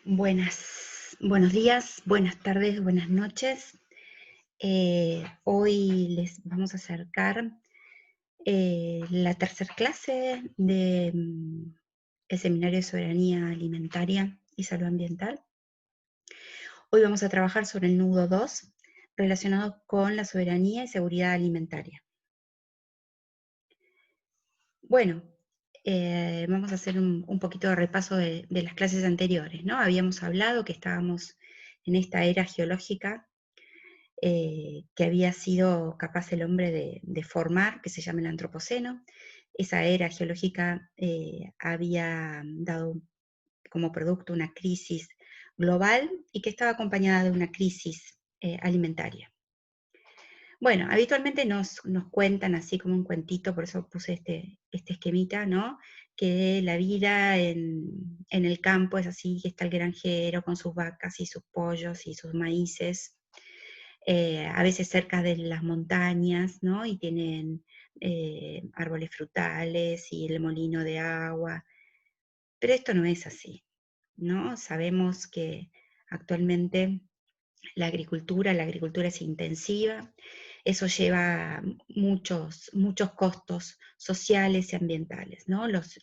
Buenos días, buenas tardes, buenas noches. Hoy les vamos a acercar la tercera clase de el Seminario de Soberanía Alimentaria y Salud Ambiental. Hoy vamos a trabajar sobre el nudo 2, relacionado con la soberanía y seguridad alimentaria. Bueno, vamos a hacer un poquito de repaso de las clases anteriores, ¿no? Habíamos hablado que estábamos en esta era geológica que había sido capaz el hombre de formar, que se llama el Antropoceno. Esa era geológica había dado como producto una crisis global y que estaba acompañada de una crisis alimentaria. Bueno, habitualmente nos cuentan así como un cuentito, por eso puse este esquemita, ¿no? Que la vida en el campo es así, que está el granjero con sus vacas y sus pollos y sus maíces, a veces cerca de las montañas, ¿no? Y tienen árboles frutales y el molino de agua, pero esto no es así, ¿no? Sabemos que actualmente la agricultura es intensiva, eso lleva muchos costos sociales y ambientales, ¿no? Los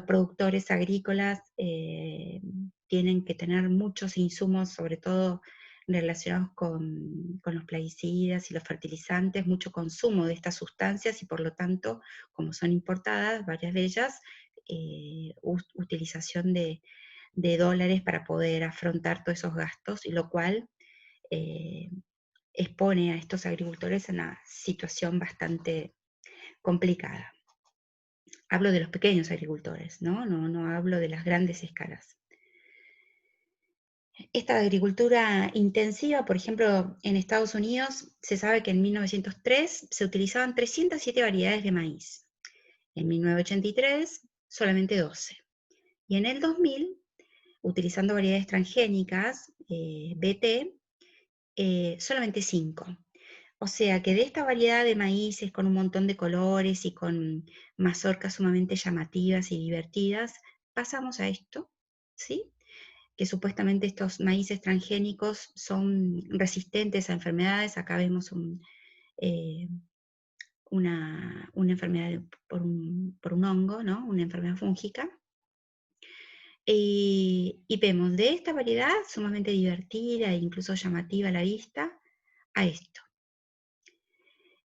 productores agrícolas tienen que tener muchos insumos, sobre todo relacionados con los plaguicidas y los fertilizantes, mucho consumo de estas sustancias y por lo tanto, como son importadas, varias de ellas, utilización de dólares para poder afrontar todos esos gastos, y lo cual eh, expone a estos agricultores a una situación bastante complicada. Hablo de los pequeños agricultores, ¿no? No hablo de las grandes escalas. Esta agricultura intensiva, por ejemplo, en Estados Unidos, se sabe que en 1903 se utilizaban 307 variedades de maíz. En 1983, solamente 12. Y en el 2000, utilizando variedades transgénicas, BT, solamente 5. O sea que de esta variedad de maíces con un montón de colores y con mazorcas sumamente llamativas y divertidas, pasamos a esto, ¿sí? Que supuestamente estos maíces transgénicos son resistentes a enfermedades. Acá vemos eh, una enfermedad por un hongo, ¿no? Una enfermedad fúngica. Y vemos de esta variedad sumamente divertida e incluso llamativa a la vista, a esto.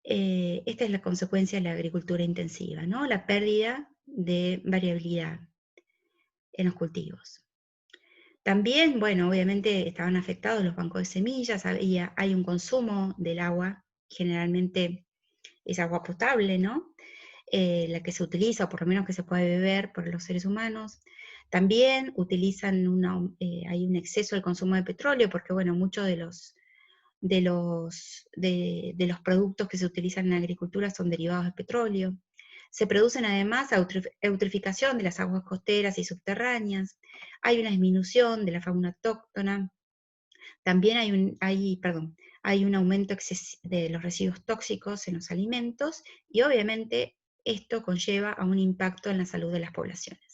Esta es la consecuencia de la agricultura intensiva, ¿no? La pérdida de variabilidad en los cultivos. También, bueno, obviamente estaban afectados los bancos de semillas, hay un consumo del agua, generalmente es agua potable, ¿no? La que se utiliza, o por lo menos que se puede beber por los seres humanos. También utilizan hay un exceso del consumo de petróleo, porque bueno, muchos de los productos que se utilizan en la agricultura son derivados de petróleo. Se producen además eutrificación de las aguas costeras y subterráneas, hay una disminución de la fauna autóctona, también hay un aumento de los residuos tóxicos en los alimentos y obviamente esto conlleva a un impacto en la salud de las poblaciones.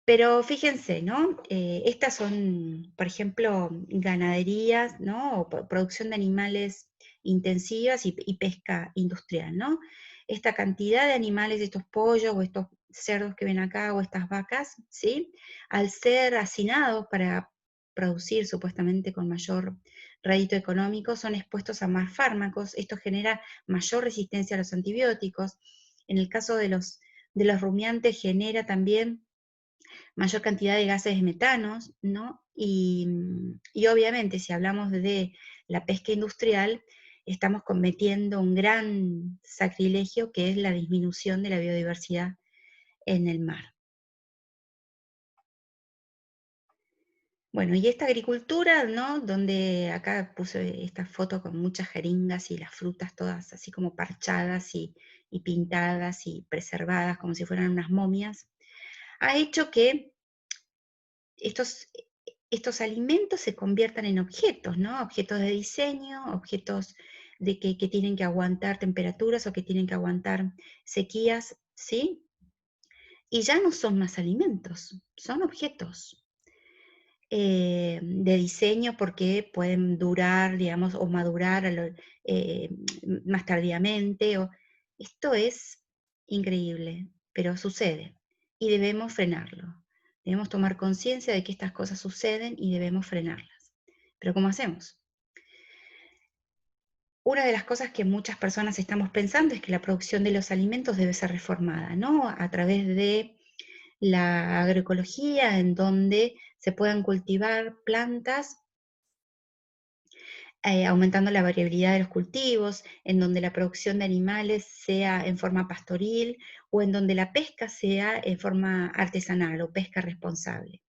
Pero fíjense, ¿no? Estas son, por ejemplo, ganaderías, ¿no? O producción de animales intensivas y pesca industrial, ¿no? Esta cantidad de animales, estos pollos o estos cerdos que ven acá o estas vacas, ¿sí? Al ser hacinados para producir supuestamente con mayor rédito económico, son expuestos a más fármacos. Esto genera mayor resistencia a los antibióticos. En el caso de los rumiantes genera también mayor cantidad de gases de metanos, ¿no? Y obviamente si hablamos de la pesca industrial, estamos cometiendo un gran sacrilegio que es la disminución de la biodiversidad en el mar. Bueno, y esta agricultura, ¿no? Donde acá puse esta foto con muchas jeringas y las frutas todas así como parchadas y pintadas y preservadas como si fueran unas momias, ha hecho que estos, estos alimentos se conviertan en objetos, ¿no? Objetos de diseño, objetos que tienen que aguantar temperaturas o que tienen que aguantar sequías, ¿sí? Y ya no son más alimentos, son objetos. de diseño porque pueden durar, digamos, o madurar eh, más tardíamente. Esto es increíble, pero sucede y debemos frenarlo. Debemos tomar conciencia de que estas cosas suceden y debemos frenarlas. Pero ¿cómo hacemos? Una de las cosas que muchas personas estamos pensando es que la producción de los alimentos debe ser reformada, ¿no? A través de la agroecología, en donde se puedan cultivar plantas, aumentando la variabilidad de los cultivos, en donde la producción de animales sea en forma pastoril o en donde la pesca sea en forma artesanal o pesca responsable.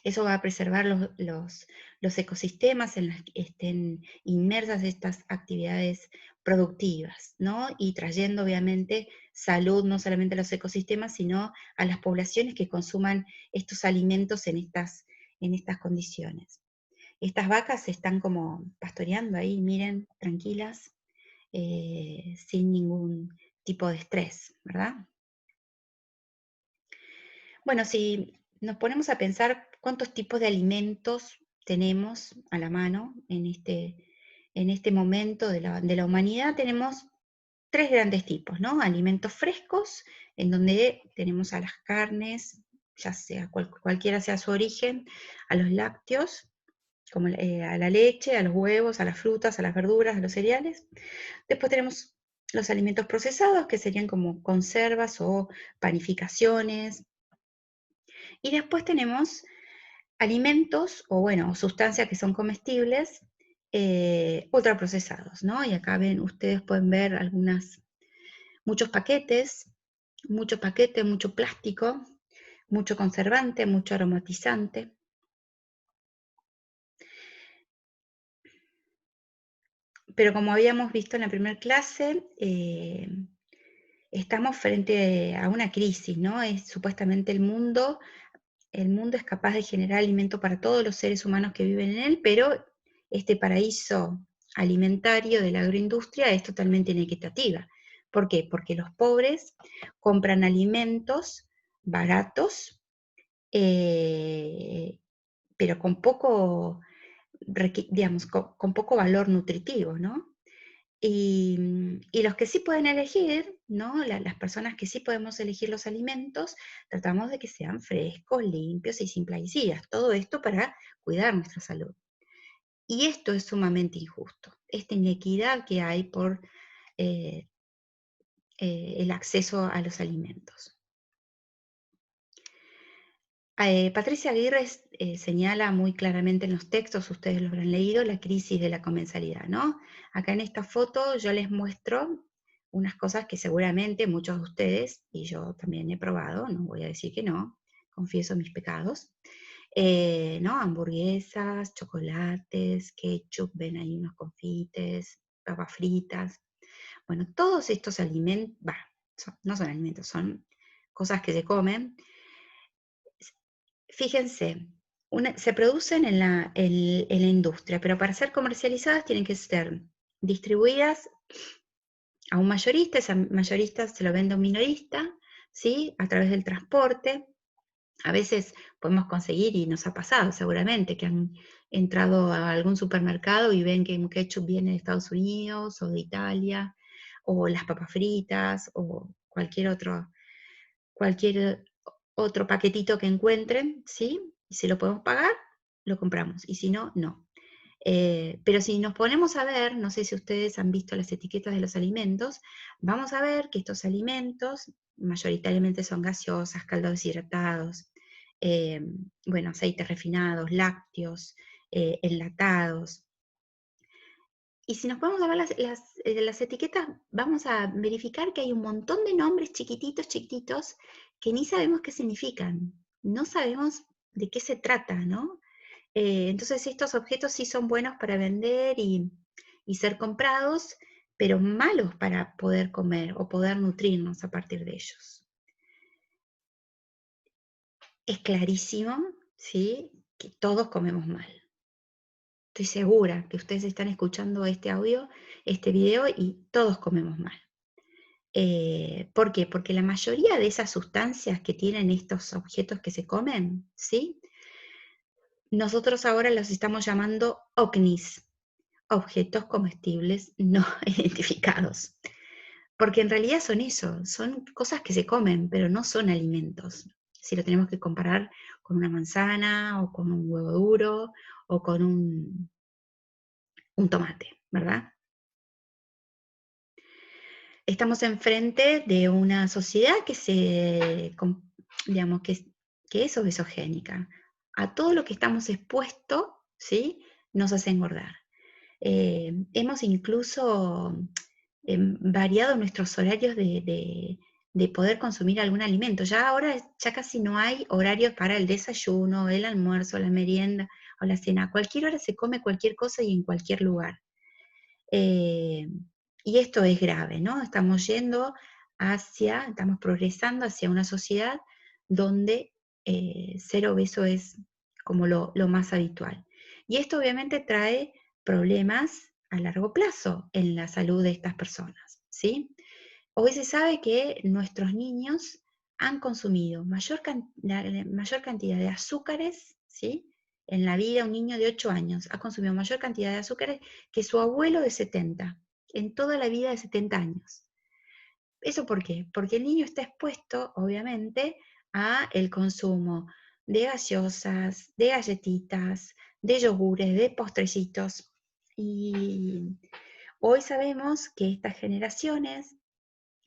Eso va a preservar los ecosistemas en los que estén inmersas estas actividades productivas, ¿no? Y trayendo obviamente salud no solamente a los ecosistemas, sino a las poblaciones que consuman estos alimentos en estas condiciones. Estas vacas se están como pastoreando ahí, miren, tranquilas, sin ningún tipo de estrés, ¿verdad? Bueno, si nos ponemos a pensar cuántos tipos de alimentos tenemos a la mano en este momento de la humanidad, tenemos tres grandes tipos, ¿no? Alimentos frescos, en donde tenemos a las carnes, ya sea cualquiera sea su origen, a los lácteos, como a la leche, a los huevos, a las frutas, a las verduras, a los cereales. Después tenemos los alimentos procesados, que serían como conservas o panificaciones, y después tenemos alimentos, o bueno, sustancias que son comestibles, ultraprocesados, ¿no? Y acá ustedes pueden ver muchos paquetes, mucho plástico, mucho conservante, mucho aromatizante. Pero como habíamos visto en la primera clase, estamos frente a una crisis, ¿no? Supuestamente el mundo es capaz de generar alimento para todos los seres humanos que viven en él, pero este paraíso alimentario de la agroindustria es totalmente inequitativa. ¿Por qué? Porque los pobres compran alimentos baratos, eh, pero con poco, digamos, con poco valor nutritivo, ¿no? Y los que sí pueden elegir, ¿no? Las personas que sí podemos elegir los alimentos, tratamos de que sean frescos, limpios y sin plaguicidas. Todo esto para cuidar nuestra salud. Y esto es sumamente injusto. Esta inequidad que hay por eh, el acceso a los alimentos. Patricia Aguirre señala muy claramente en los textos, ustedes lo habrán leído, la crisis de la comensalidad, ¿no? Acá en esta foto yo les muestro unas cosas que seguramente muchos de ustedes, y yo también he probado, no voy a decir que no, confieso mis pecados, ¿no? Hamburguesas, chocolates, ketchup, ven ahí unos confites, papas fritas. Bueno, todos estos alimentos, no son alimentos, son cosas que se comen. Fíjense, se producen en la industria, pero para ser comercializadas tienen que ser distribuidas a un mayorista, ese mayorista se lo vende a un minorista, ¿sí? A través del transporte. A veces podemos conseguir, y nos ha pasado seguramente, que han entrado a algún supermercado y ven que un ketchup viene de Estados Unidos o de Italia, o las papas fritas, o cualquier otro paquetito que encuentren, ¿sí? Y si lo podemos pagar, lo compramos, y si no, no. Pero si nos ponemos a ver, no sé si ustedes han visto las etiquetas de los alimentos, vamos a ver que estos alimentos mayoritariamente son gaseosas, caldos deshidratados, eh, bueno, aceites refinados, lácteos, enlatados. Y si nos ponemos a ver las etiquetas, vamos a verificar que hay un montón de nombres chiquititos, chiquititos, que ni sabemos qué significan. No sabemos de qué se trata, ¿no? Entonces estos objetos sí son buenos para vender y ser comprados, pero malos para poder comer o poder nutrirnos a partir de ellos. Es clarísimo, ¿sí?, que todos comemos mal. Estoy segura que ustedes están escuchando este audio, este video, y todos comemos mal. ¿Por qué? Porque la mayoría de esas sustancias que tienen estos objetos que se comen, ¿sí?, nosotros ahora los estamos llamando OCNIs, objetos comestibles no identificados. Porque en realidad son eso, son cosas que se comen, pero no son alimentos. Si lo tenemos que comparar con una manzana, o con un huevo duro, o con un tomate, ¿verdad? Estamos enfrente de una sociedad digamos, que es obesogénica. A todo lo que estamos expuestos, ¿sí? Nos hace engordar. Hemos incluso variado nuestros horarios de poder consumir algún alimento. Ya ahora ya casi no hay horarios para el desayuno, el almuerzo, la merienda o la cena. A cualquier hora se come cualquier cosa y en cualquier lugar. Eh, y esto es grave, ¿no? Estamos progresando hacia una sociedad donde ser obeso es como lo más habitual. Y esto obviamente trae problemas a largo plazo en la salud de estas personas, ¿sí? Hoy se sabe que nuestros niños han consumido la mayor cantidad de azúcares, ¿sí? En la vida, un niño de 8 años ha consumido mayor cantidad de azúcares que su abuelo de 70, en toda la vida de 70 años. ¿Eso por qué? Porque el niño está expuesto, obviamente, a el consumo de gaseosas, de galletitas, de yogures, de postrecitos. Y hoy sabemos que estas generaciones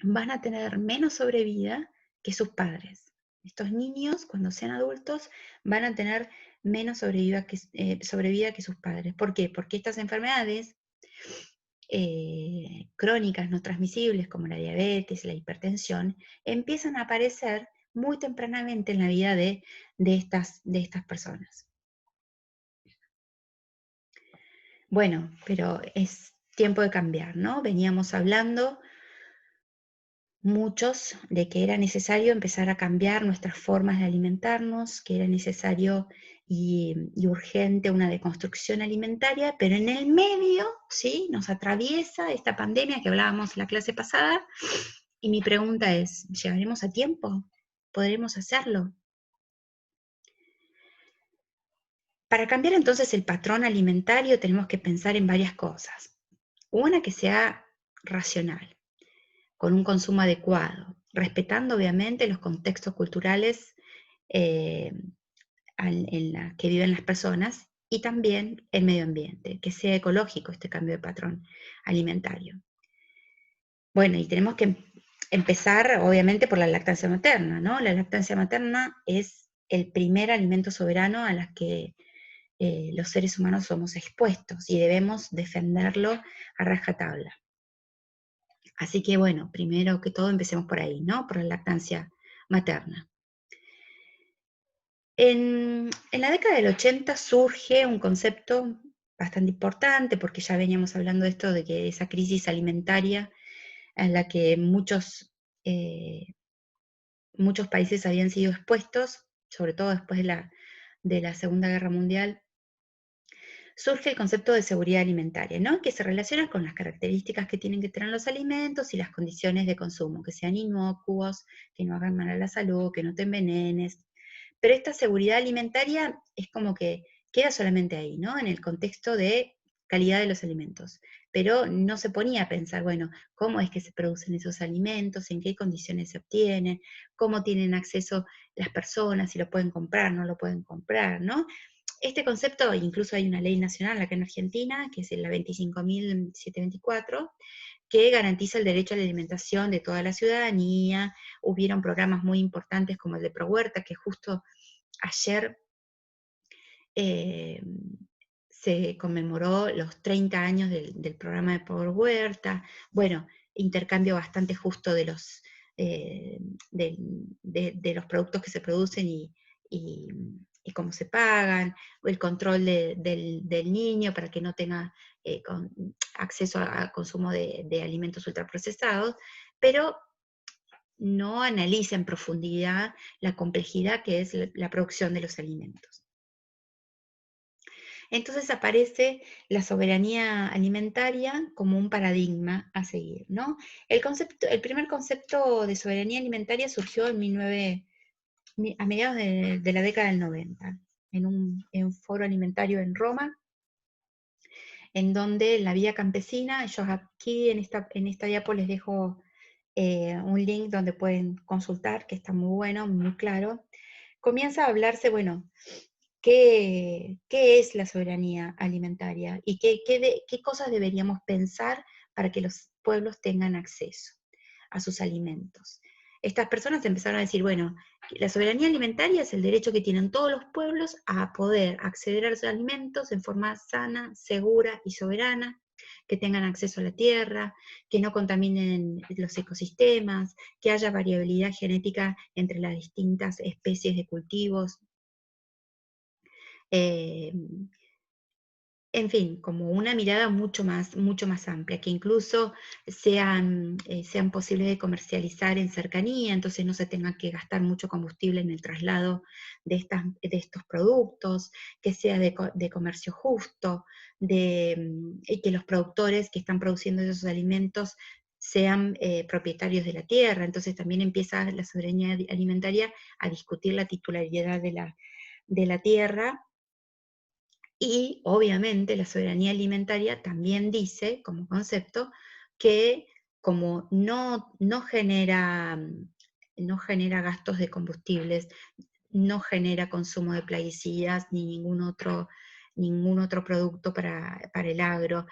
van a tener menos sobrevida que sus padres. Estos niños, cuando sean adultos, van a tener menos sobrevida que sus padres. ¿Por qué? Porque estas enfermedades crónicas no transmisibles, como la diabetes, la hipertensión, empiezan a aparecer muy tempranamente en la vida de estas personas. Bueno, pero es tiempo de cambiar, ¿no? Veníamos hablando muchos de que era necesario empezar a cambiar nuestras formas de alimentarnos, que era necesario y urgente una deconstrucción alimentaria, pero en el medio, ¿sí? Nos atraviesa esta pandemia que hablábamos en la clase pasada, y mi pregunta es, ¿llegaremos a tiempo? ¿Podremos hacerlo? Para cambiar entonces el patrón alimentario tenemos que pensar en varias cosas. Una, que sea racional, con un consumo adecuado, respetando obviamente los contextos culturales eh, en los que viven las personas, y también el medio ambiente, que sea ecológico este cambio de patrón alimentario. Bueno, y tenemos que empezar obviamente por la lactancia materna, ¿no? La lactancia materna es el primer alimento soberano a la que los seres humanos somos expuestos, y debemos defenderlo a rajatabla. Así que bueno, primero que todo empecemos por ahí, ¿no? Por la lactancia materna. En la década del 80 surge un concepto bastante importante, porque ya veníamos hablando de esto, de que esa crisis alimentaria en la que muchos países habían sido expuestos, sobre todo después de la Segunda Guerra Mundial, surge el concepto de seguridad alimentaria, ¿no? Que se relaciona con las características que tienen que tener los alimentos y las condiciones de consumo, que sean inocuos, que no hagan mal a la salud, que no te envenenes. Pero esta seguridad alimentaria es como que queda solamente ahí, ¿no? En el contexto de calidad de los alimentos. Pero no se ponía a pensar, bueno, cómo es que se producen esos alimentos, en qué condiciones se obtienen, cómo tienen acceso las personas, si lo pueden comprar, no lo pueden comprar, ¿no? Este concepto, incluso hay una ley nacional acá en Argentina, que es la 25.724, que garantiza el derecho a la alimentación de toda la ciudadanía. Hubieron programas muy importantes como el de ProHuerta, que justo ayer eh, se conmemoró los 30 años del programa de ProHuerta. Bueno, intercambio bastante justo eh, de los productos que se producen y cómo se pagan, el control del niño para que no tenga acceso a consumo de alimentos ultraprocesados, pero no analiza en profundidad la complejidad que es la producción de los alimentos. Entonces aparece la soberanía alimentaria como un paradigma a seguir, ¿no? El primer concepto de soberanía alimentaria surgió a mediados de la década del 90. en un foro alimentario en Roma, en donde la vida campesina, ellos aquí en esta diapo les dejo un link donde pueden consultar, que está muy bueno, muy claro, comienza a hablarse, bueno, qué es la soberanía alimentaria y qué cosas deberíamos pensar para que los pueblos tengan acceso a sus alimentos. Estas personas empezaron a decir, bueno, la soberanía alimentaria es el derecho que tienen todos los pueblos a poder acceder a los alimentos en forma sana, segura y soberana, que tengan acceso a la tierra, que no contaminen los ecosistemas, que haya variabilidad genética entre las distintas especies de cultivos. Eh, en fin, como una mirada mucho más amplia, que incluso sean posibles de comercializar en cercanía, entonces no se tenga que gastar mucho combustible en el traslado de estos productos, que sea de comercio justo, y que los productores que están produciendo esos alimentos sean propietarios de la tierra. Entonces también empieza la soberanía alimentaria a discutir la titularidad de la tierra. Y obviamente la soberanía alimentaria también dice, como concepto, que como no genera gastos de combustibles, no genera consumo de plaguicidas ni ningún otro producto para el agro,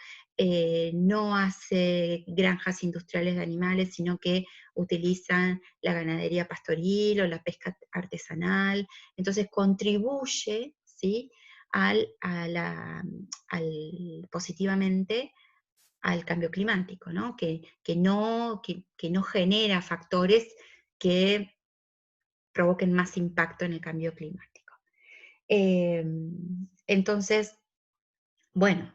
no hace granjas industriales de animales, sino que utilizan la ganadería pastoril o la pesca artesanal, entonces contribuye, ¿sí?, al, a la- positivamente al cambio climático, ¿no? Que no genera factores que provoquen más impacto en el cambio climático. Eh, entonces, bueno,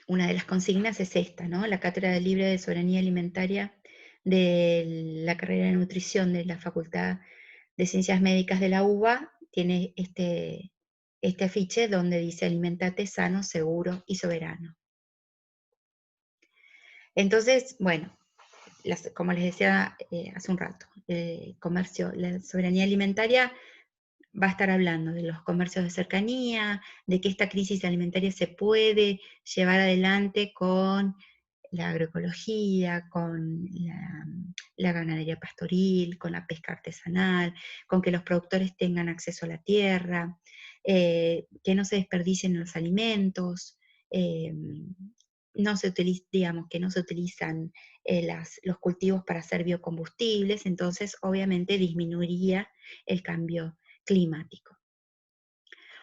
una de las consignas es esta, ¿no? La Cátedra Libre de Soberanía Alimentaria de la carrera de nutrición de la Facultad de Ciencias Médicas de la UBA tiene este afiche donde dice alimentate sano, seguro y soberano. Entonces, bueno, como les decía hace un rato, la soberanía alimentaria va a estar hablando de los comercios de cercanía, de que esta crisis alimentaria se puede llevar adelante con la agroecología, con la ganadería pastoril, con la pesca artesanal, con que los productores tengan acceso a la tierra, que no se desperdicien los alimentos, eh, digamos, que no se utilizan los cultivos para hacer biocombustibles, entonces obviamente disminuiría el cambio climático.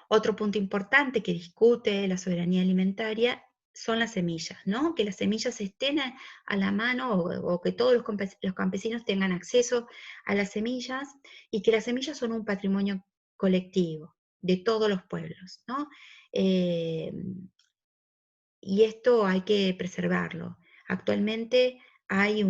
Otro punto importante que discute la soberanía alimentaria son las semillas, ¿no? Que las semillas estén a la mano o que todos los campesinos tengan acceso a las semillas y que las semillas son un patrimonio colectivo de todos los pueblos, ¿no? Eh, y esto hay que preservarlo. Actualmente hay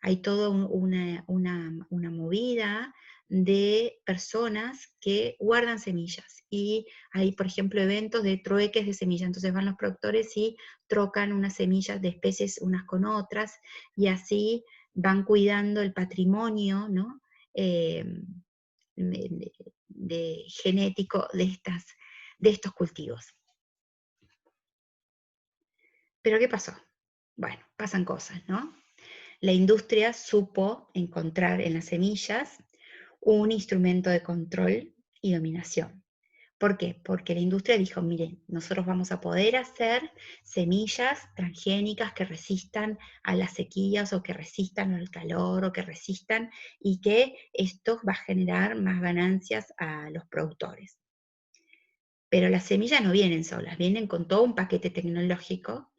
hay toda una movida de personas que guardan semillas y hay, por ejemplo, eventos de trueques de semillas, entonces van los productores y trocan unas semillas de especies unas con otras y así van cuidando el patrimonio, ¿no? Eh, genético de estos cultivos. Pero ¿qué pasó? Bueno, pasan cosas, ¿no? La industria supo encontrar en las semillas un instrumento de control y dominación. ¿Por qué? Porque la industria dijo, miren, nosotros vamos a poder hacer semillas transgénicas que resistan a las sequías o que resistan al calor o que resistan y que esto va a generar más ganancias a los productores. Pero las semillas no vienen solas, vienen con todo un paquete tecnológico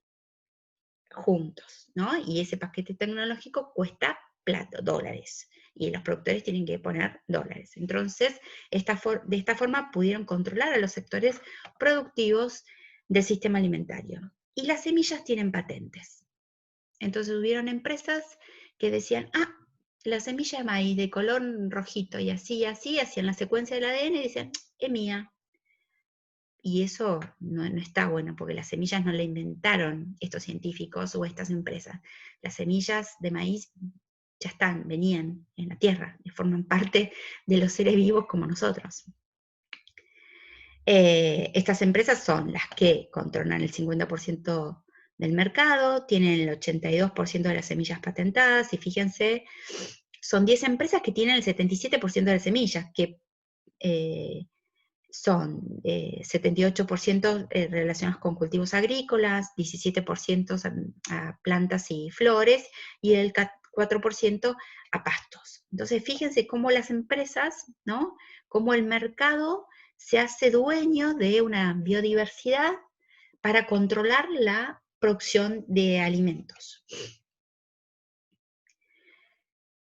juntos, ¿no? Y ese paquete tecnológico cuesta plata, dólares, y los productores tienen que poner dólares. Entonces, de esta forma pudieron controlar a los sectores productivos del sistema alimentario. Y las semillas tienen patentes. Entonces hubieron empresas que decían, la semilla de maíz de color rojito y así, hacían la secuencia del ADN y decían, es mía. Y eso no está bueno, porque las semillas no la inventaron estos científicos o estas empresas. Las semillas de maíz ya venían en la tierra, y forman parte de los seres vivos como nosotros. Estas empresas son las que controlan el 50% del mercado, tienen el 82% de las semillas patentadas, y fíjense, son 10 empresas que tienen el 77% de las semillas, que son 78% relacionados con cultivos agrícolas, 17% a plantas y flores, y el 4% a pastos. Entonces, fíjense cómo las empresas, ¿no? Cómo el mercado se hace dueño de una biodiversidad para controlar la producción de alimentos.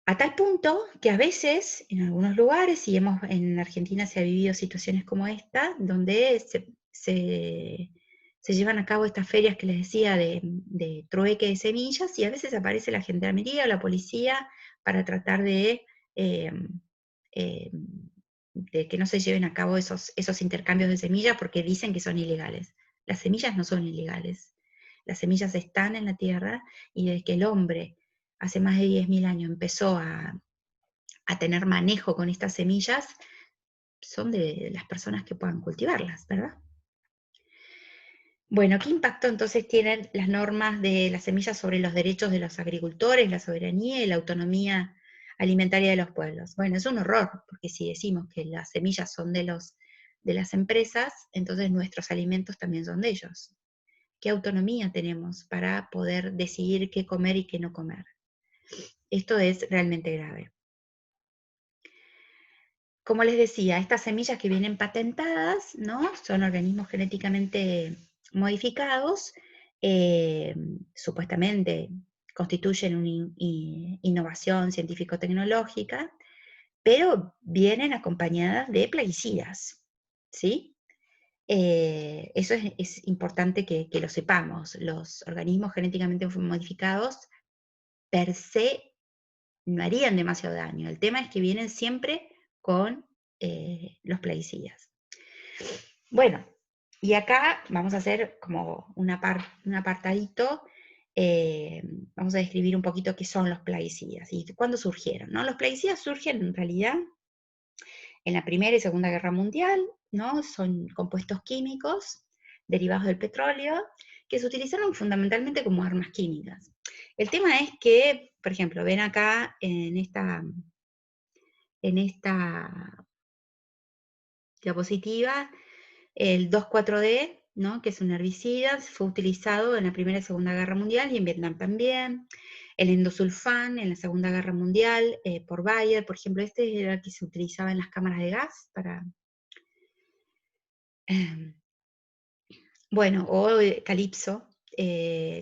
A tal punto que a veces, en algunos lugares, y en Argentina se ha vivido situaciones como esta, donde se llevan a cabo estas ferias que les decía de trueque de semillas, y a veces aparece la gendarmería o la policía para tratar eh, eh, de que no se lleven a cabo esos intercambios de semillas porque dicen que son ilegales. Las semillas no son ilegales. Las semillas están en la tierra, y desde que el hombre hace más de 10.000 años empezó a tener manejo con estas semillas, son de las personas que puedan cultivarlas, ¿verdad? Bueno, ¿qué impacto entonces tienen las normas de las semillas sobre los derechos de los agricultores, la soberanía y la autonomía alimentaria de los pueblos? Bueno, es un horror, porque si decimos que las semillas son de las empresas, entonces nuestros alimentos también son de ellos. ¿Qué autonomía tenemos para poder decidir qué comer y qué no comer? Esto es realmente grave. Como les decía, estas semillas que vienen patentadas, ¿no? Son organismos genéticamente modificados, eh, supuestamente constituyen una innovación científico-tecnológica, pero vienen acompañadas de plaguicidas, ¿sí? Eso es importante que lo sepamos. Los organismos genéticamente modificados per se no harían demasiado daño. El tema es que vienen siempre con los plaguicidas. Bueno, y acá vamos a hacer como un apartadito, eh, vamos a describir un poquito qué son los plaguicidas y cuándo surgieron, ¿no? Los plaguicidas surgen en realidad en la Primera y Segunda Guerra Mundial, ¿no? Son compuestos químicos derivados del petróleo que se utilizaron fundamentalmente como armas químicas. El tema es que, por ejemplo, ven acá en esta diapositiva, el 2,4-D, ¿no? Que es un herbicida, fue utilizado en la Primera y Segunda Guerra Mundial y en Vietnam también. El endosulfán en la Segunda Guerra Mundial por Bayer, por ejemplo, este era el que se utilizaba en las cámaras de gas para... bueno, o Calypso,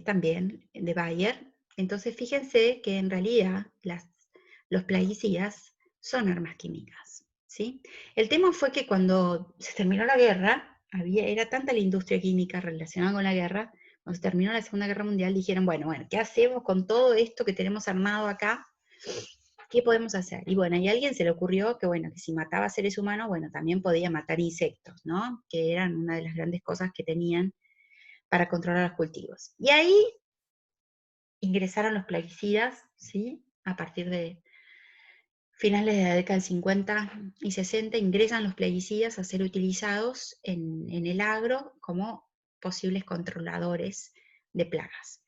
también de Bayer. Entonces fíjense que en realidad los plaguicidas son armas químicas, ¿sí? El tema fue que cuando se terminó la guerra, era tanta la industria química relacionada con la guerra, cuando se terminó la Segunda Guerra Mundial, dijeron, bueno, ¿qué hacemos con todo esto que tenemos armado acá? ¿Qué podemos hacer? Y bueno, y a alguien se le ocurrió que, bueno, que si mataba seres humanos, bueno, también podía matar insectos, ¿no? Que eran una de las grandes cosas que tenían para controlar los cultivos. Y ahí ingresaron los plaguicidas, ¿sí? A partir de finales de la década del 50 y 60, ingresan los plaguicidas a ser utilizados en el agro como posibles controladores de plagas.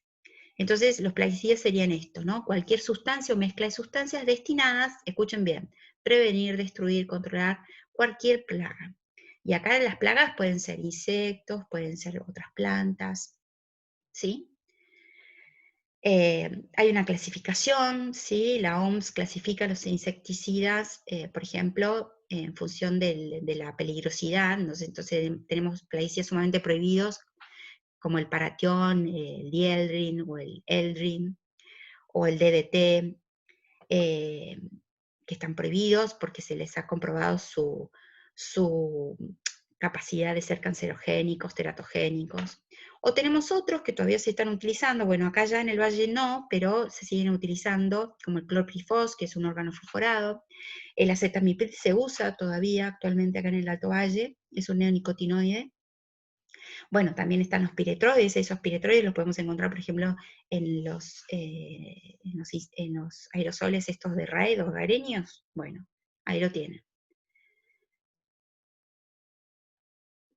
Entonces, los plaguicidas serían esto, ¿no? Cualquier sustancia o mezcla de sustancias destinadas, escuchen bien, prevenir, destruir, controlar cualquier plaga. Y acá las plagas pueden ser insectos, pueden ser otras plantas, ¿sí? Hay una clasificación, ¿sí? La OMS clasifica los insecticidas, por ejemplo, en función de la peligrosidad. Entonces tenemos plaguicidas sumamente prohibidos, como el paratión, el dieldrin o el eldrin, o el DDT, que están prohibidos porque se les ha comprobado su capacidad de ser cancerogénicos, teratogénicos. O tenemos otros que todavía se están utilizando, bueno, acá ya en el valle no, pero se siguen utilizando, como el clorpirifos, que es un órgano fosforado. El acetamiprid se usa todavía actualmente acá en el Alto Valle, es un neonicotinoide. Bueno, también están los piretroides, esos piretroides los podemos encontrar, por ejemplo, en los aerosoles estos de RAED o hogareños. Bueno, ahí lo tienen.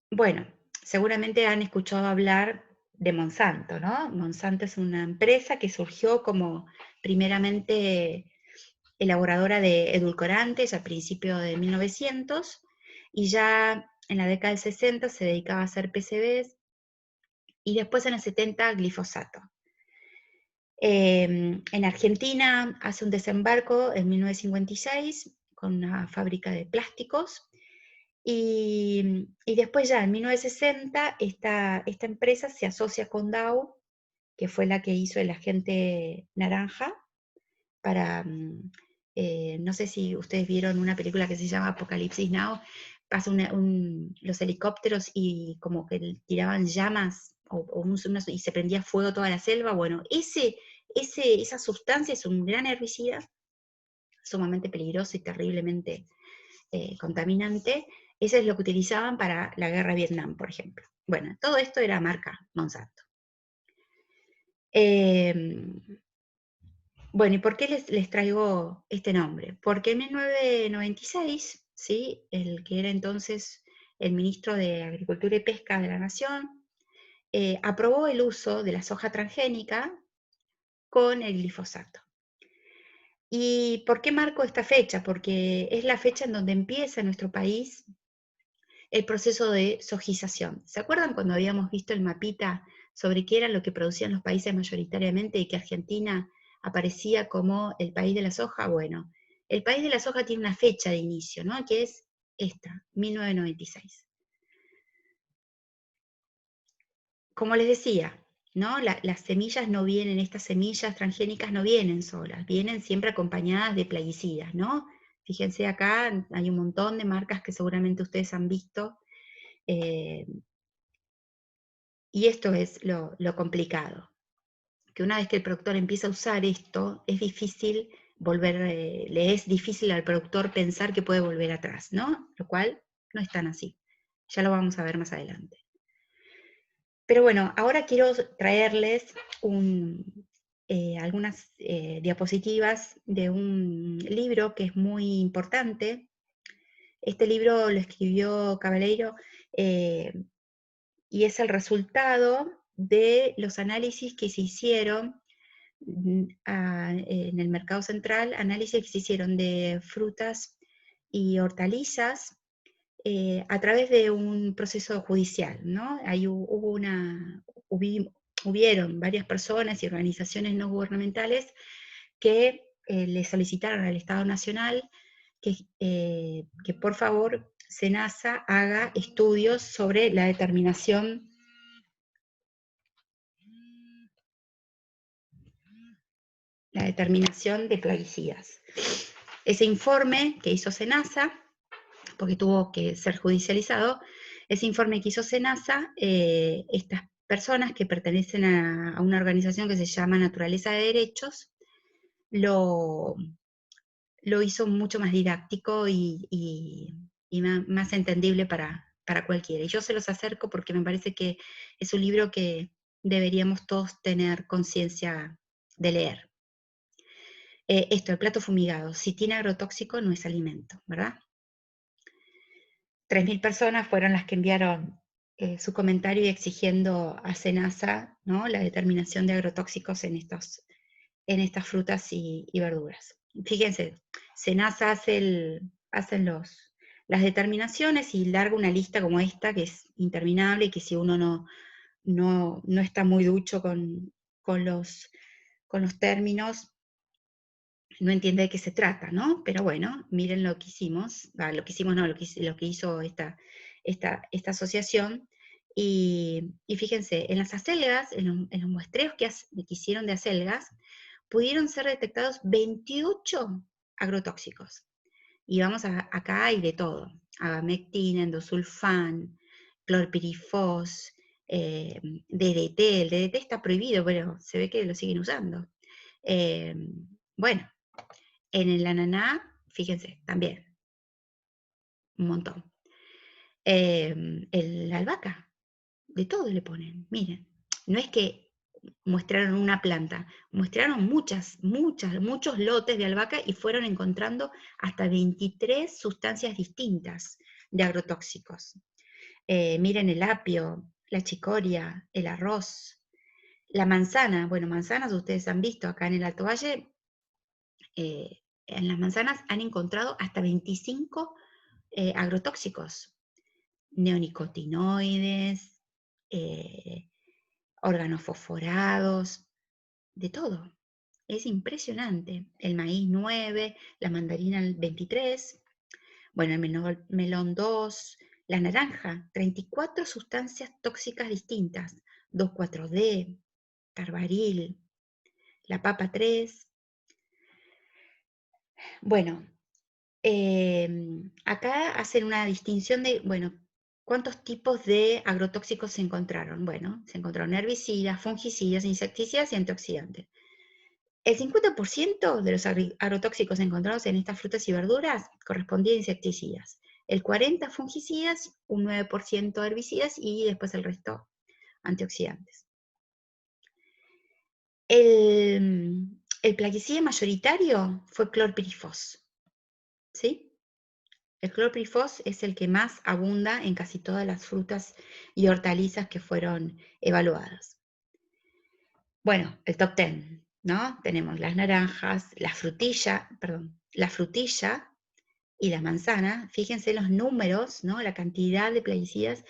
Bueno, seguramente han escuchado hablar de Monsanto, ¿no? Monsanto es una empresa que surgió como primeramente elaboradora de edulcorantes a principios de 1900 y ya en la década del 60 se dedicaba a hacer PCBs y después en el 70 glifosato. En Argentina hace un desembarco en 1956 con una fábrica de plásticos y después ya en 1960 esta empresa se asocia con Dow, que fue la que hizo el agente naranja, para, no sé si ustedes vieron una película que se llama Apocalipsis Now, pasa los helicópteros y como que tiraban llamas y se prendía fuego toda la selva. Bueno, esa sustancia es un gran herbicida, sumamente peligroso y terriblemente contaminante. Eso es lo que utilizaban para la guerra de Vietnam, por ejemplo. Bueno, todo esto era marca Monsanto. Bueno, ¿y por qué les traigo este nombre? Porque en 1996, ¿sí? El que era entonces el ministro de Agricultura y Pesca de la Nación, aprobó el uso de la soja transgénica con el glifosato. ¿Y por qué marco esta fecha? Porque es la fecha en donde empieza en nuestro país el proceso de sojización. ¿Se acuerdan cuando habíamos visto el mapita sobre qué era lo que producían los países mayoritariamente y que Argentina aparecía como el país de la soja? Bueno, el país de la soja tiene una fecha de inicio, ¿no? Que es esta, 1996. Como les decía, ¿no? Las semillas no vienen, estas semillas transgénicas no vienen solas, vienen siempre acompañadas de plaguicidas, ¿no? Fíjense acá, hay un montón de marcas que seguramente ustedes han visto, eh, y esto es lo complicado, que una vez que el productor empieza a usar esto, es difícil le es difícil al productor pensar que puede volver atrás, ¿no? Lo cual no es tan así. Ya lo vamos a ver más adelante. Pero bueno, ahora quiero traerles algunas diapositivas de un libro que es muy importante. Este libro lo escribió Cabaleiro, eh, y es el resultado de los análisis que se hicieron en el mercado central, análisis que se hicieron de frutas y hortalizas a través de un proceso judicial, ¿no? Ahí hubieron varias personas y organizaciones no gubernamentales que le solicitaron al Estado Nacional que por favor SENASA haga estudios sobre la determinación de plaguicidas. Ese informe que hizo SENASA, porque tuvo que ser judicializado, ese informe que hizo SENASA, estas personas que pertenecen a una organización que se llama Naturaleza de Derechos, lo, lo hizo mucho más didáctico y más entendible para cualquiera. Y yo se los acerco porque me parece que es un libro que deberíamos todos tener conciencia de leer. Esto, el plato fumigado, si tiene agrotóxico no es alimento, ¿verdad? 3.000 personas fueron las que enviaron su comentario y exigiendo a SENASA, ¿no?, la determinación de agrotóxicos en estas frutas y verduras. Fíjense, SENASA hacen las determinaciones y larga una lista como esta que es interminable y que si uno no está muy ducho con los términos, no entiende de qué se trata, ¿no? Pero bueno, miren lo que hicimos, lo que hizo esta asociación, y fíjense, en las acelgas, en los muestreos que hicieron de acelgas, pudieron ser detectados 28 agrotóxicos. Y acá hay de todo, abamectina, endosulfán, clorpirifos, DDT, el DDT está prohibido, pero se ve que lo siguen usando. Bueno, en el ananá, fíjense, también, un montón. La albahaca, de todo le ponen, miren. No es que muestraron una planta, muestran muchos lotes de albahaca y fueron encontrando hasta 23 sustancias distintas de agrotóxicos. Miren el apio, la chicoria, el arroz, la manzana. Bueno, manzanas ustedes han visto acá en el Alto Valle, en las manzanas han encontrado hasta 25 agrotóxicos, neonicotinoides, eh, organofosforados, de todo. Es impresionante. El maíz 9, la mandarina 23, bueno, el melón 2, la naranja, 34 sustancias tóxicas distintas, 2,4-D, carbaril, la papa 3. Bueno, acá hacen una distinción de, bueno, ¿cuántos tipos de agrotóxicos se encontraron? Bueno, se encontraron herbicidas, fungicidas, insecticidas y antioxidantes. El 50% de los agrotóxicos encontrados en estas frutas y verduras correspondía a insecticidas, el 40% fungicidas, un 9% herbicidas y después el resto antioxidantes. El plaguicida mayoritario fue clorpirifos, ¿sí? El clorpirifos es el que más abunda en casi todas las frutas y hortalizas que fueron evaluadas. Bueno, el top 10, ¿no? Tenemos las naranjas, la frutilla y la manzana. Fíjense los números, ¿no? La cantidad de plaguicidas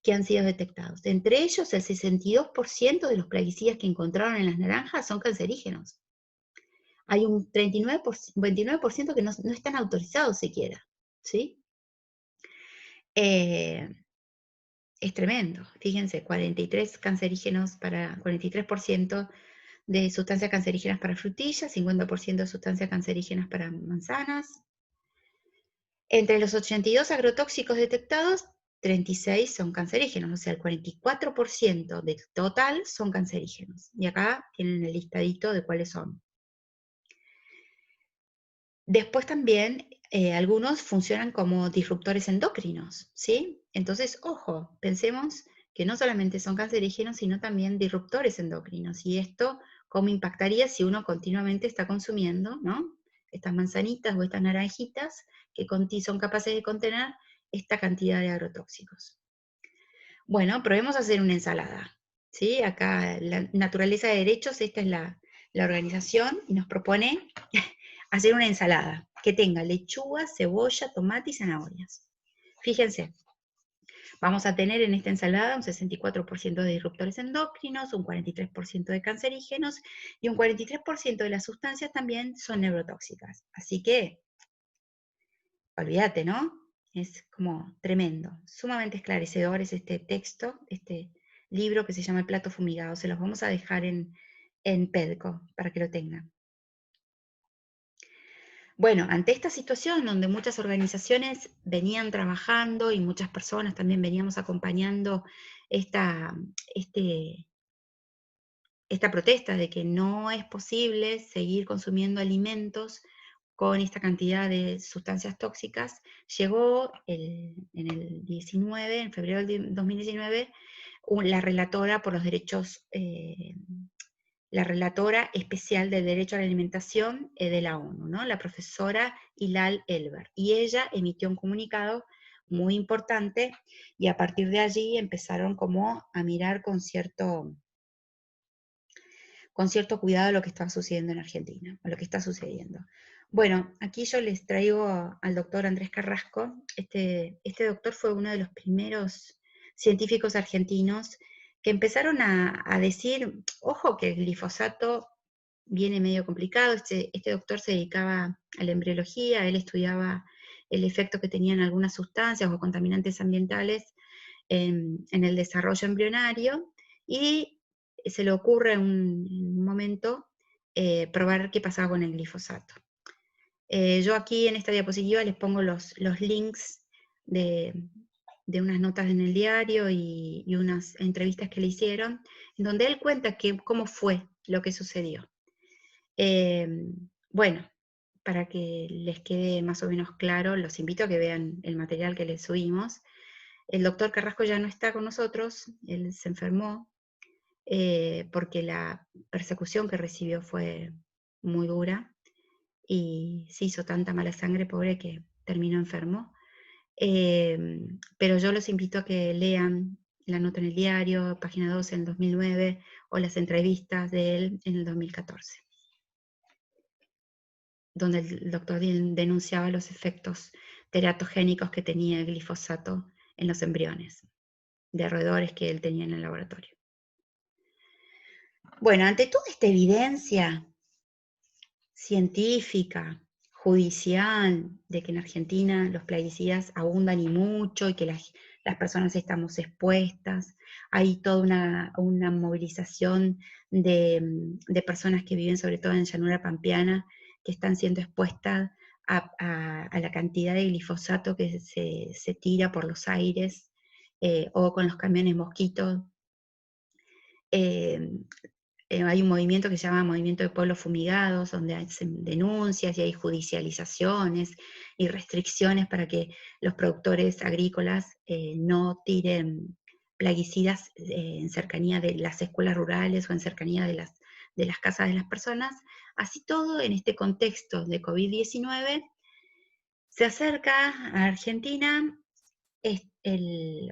que han sido detectados. Entre ellos, el 62% de los plaguicidas que encontraron en las naranjas son cancerígenos. Hay un 29% que no están autorizados siquiera, ¿sí? Es tremendo. Fíjense, 43% de sustancias cancerígenas para frutillas, 50% de sustancias cancerígenas para manzanas. Entre los 82 agrotóxicos detectados, 36 son cancerígenos, o sea, el 44% del total son cancerígenos. Y acá tienen el listadito de cuáles son. Después también algunos funcionan como disruptores endocrinos, ¿sí? Entonces, ojo, pensemos que no solamente son cancerígenos, sino también disruptores endocrinos. Y esto, ¿cómo impactaría si uno continuamente está consumiendo, ¿no? Estas manzanitas o estas naranjitas que son capaces de contener esta cantidad de agrotóxicos. Bueno, probemos a hacer una ensalada, ¿sí? Acá, la Naturaleza de Derechos, esta es la organización, y nos propone hacer una ensalada que tenga lechuga, cebolla, tomate y zanahorias. Fíjense, vamos a tener en esta ensalada un 64% de disruptores endocrinos, un 43% de cancerígenos y un 43% de las sustancias también son neurotóxicas. Así que, olvídate, ¿no? Es como tremendo, sumamente esclarecedor es este texto, este libro que se llama El plato fumigado. Se los vamos a dejar en PEDCO para que lo tengan. Bueno, ante esta situación donde muchas organizaciones venían trabajando y muchas personas también veníamos acompañando esta, esta protesta de que no es posible seguir consumiendo alimentos con esta cantidad de sustancias tóxicas, llegó en el 19, en febrero del 2019, la relatora por los derechos, la relatora especial del derecho a la alimentación de la ONU, ¿no? La profesora Hilal Elber. Y ella emitió un comunicado muy importante y a partir de allí empezaron como a mirar con cierto cuidado lo que estaba sucediendo en Argentina, o lo que está sucediendo. Bueno, aquí yo les traigo al doctor Andrés Carrasco. Este doctor fue uno de los primeros científicos argentinos que empezaron a decir, ojo que el glifosato viene medio complicado. Este doctor se dedicaba a la embriología, él estudiaba el efecto que tenían algunas sustancias o contaminantes ambientales en el desarrollo embrionario, y se le ocurre en un momento probar qué pasaba con el glifosato. Yo aquí en esta diapositiva les pongo los links de unas notas en el diario y unas entrevistas que le hicieron, en donde él cuenta cómo fue lo que sucedió. Bueno, para que les quede más o menos claro, los invito a que vean el material que les subimos. El doctor Carrasco ya no está con nosotros, él se enfermó, porque la persecución que recibió fue muy dura y se hizo tanta mala sangre, pobre, que terminó enfermo. Pero yo los invito a que lean la nota en el diario, página 12 en el 2009, o las entrevistas de él en el 2014, donde el doctor denunciaba los efectos teratogénicos que tenía el glifosato en los embriones de roedores que él tenía en el laboratorio. Bueno, ante toda esta evidencia científica, judicial, de que en Argentina los plaguicidas abundan y mucho y que las personas estamos expuestas, hay toda una movilización de personas que viven sobre todo en llanura pampeana, que están siendo expuestas a la cantidad de glifosato que se tira por los aires, o con los camiones mosquitos. Hay un movimiento que se llama Movimiento de Pueblos Fumigados, donde hacen denuncias y hay judicializaciones y restricciones para que los productores agrícolas no tiren plaguicidas en cercanía de las escuelas rurales o en cercanía de las casas de las personas. Así todo, en este contexto de COVID-19, se acerca a Argentina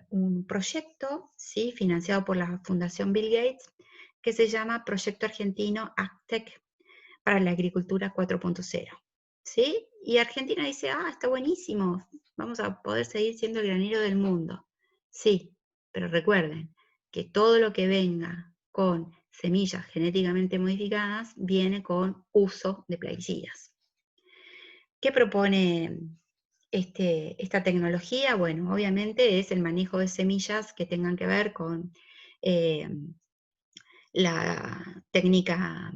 un proyecto, ¿sí?, financiado por la Fundación Bill Gates, que se llama Proyecto Argentino AgTech para la Agricultura 4.0, ¿sí? Y Argentina dice, está buenísimo, vamos a poder seguir siendo el granero del mundo. Sí, pero recuerden que todo lo que venga con semillas genéticamente modificadas viene con uso de plaguicidas. ¿Qué propone esta tecnología? Bueno, obviamente es el manejo de semillas que tengan que ver con la técnica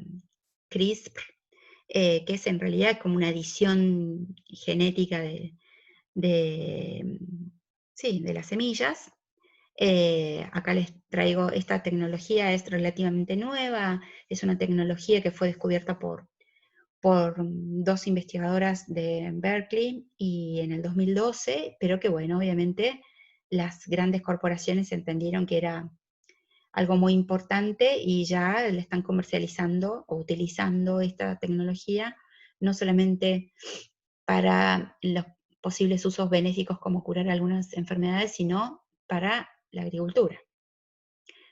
CRISPR, que es en realidad como una adición genética de las semillas. Acá les traigo, esta tecnología es relativamente nueva, es una tecnología que fue descubierta por dos investigadoras de Berkeley y en el 2012, pero que bueno, obviamente las grandes corporaciones entendieron que era algo muy importante y ya le están comercializando o utilizando esta tecnología, no solamente para los posibles usos benéficos como curar algunas enfermedades, sino para la agricultura.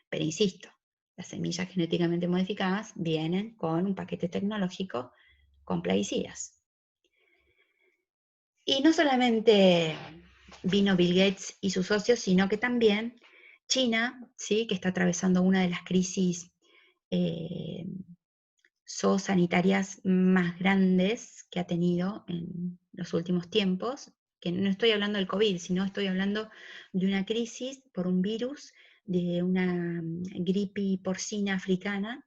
Pero insisto, las semillas genéticamente modificadas vienen con un paquete tecnológico con plaguicidas. Y no solamente vino Bill Gates y sus socios, sino que también China, ¿sí?, que está atravesando una de las crisis zoosanitarias más grandes que ha tenido en los últimos tiempos, que no estoy hablando del COVID, sino estoy hablando de una crisis por un virus, de una gripe porcina africana.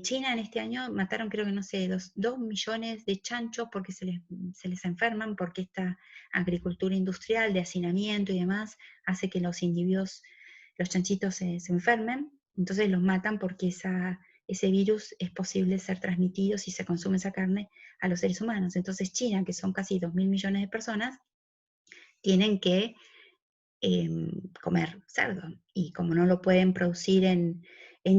China en este año mataron, creo que no sé, 2 millones de chanchos porque se les enferman, porque esta agricultura industrial de hacinamiento y demás hace que los individuos, los chanchitos se enfermen, entonces los matan porque ese virus es posible ser transmitido si se consume esa carne a los seres humanos. Entonces China, que son casi 2.000 millones de personas, tienen que comer cerdo. Y como no lo pueden producir en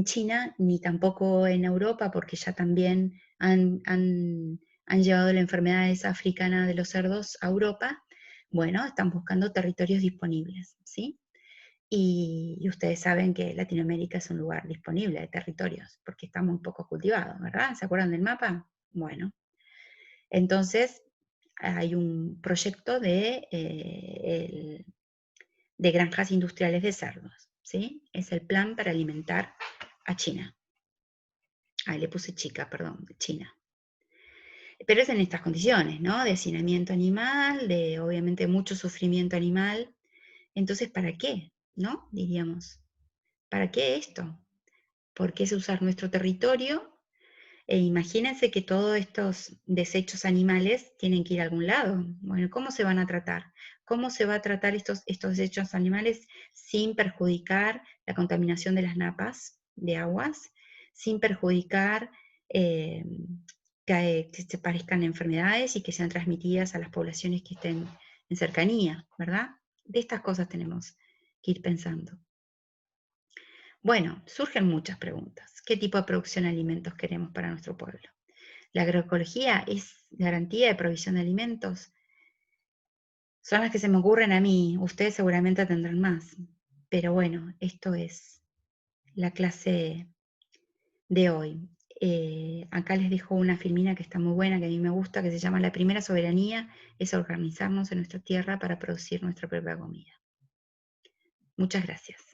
China, ni tampoco en Europa, porque ya también han llevado la enfermedad esa africana de los cerdos a Europa, bueno, están buscando territorios disponibles, ¿sí? Y ustedes saben que Latinoamérica es un lugar disponible de territorios, porque está muy poco cultivado, ¿verdad? ¿Se acuerdan del mapa? Bueno, entonces hay un proyecto de granjas industriales de cerdos, ¿sí? Es el plan para alimentar a China. Le puse chica, perdón, China. Pero es en estas condiciones, ¿no? De hacinamiento animal, de obviamente mucho sufrimiento animal. Entonces, ¿para qué? ¿No? Diríamos, ¿para qué esto? ¿Por qué es usar nuestro territorio? Imagínense que todos estos desechos animales tienen que ir a algún lado. Bueno, ¿cómo se van a tratar? ¿Cómo se va a tratar estos desechos animales sin perjudicar la contaminación de las napas de aguas, sin perjudicar que se parezcan enfermedades y que sean transmitidas a las poblaciones que estén en cercanía, ¿verdad? De estas cosas tenemos que ir pensando. Bueno, surgen muchas preguntas. ¿Qué tipo de producción de alimentos queremos para nuestro pueblo? ¿La agroecología es garantía de provisión de alimentos? Son las que se me ocurren a mí, ustedes seguramente tendrán más. Pero bueno, esto es la clase de hoy. Acá les dejo una filmina que está muy buena, que a mí me gusta, que se llama La primera soberanía es organizarnos en nuestra tierra para producir nuestra propia comida. Muchas gracias.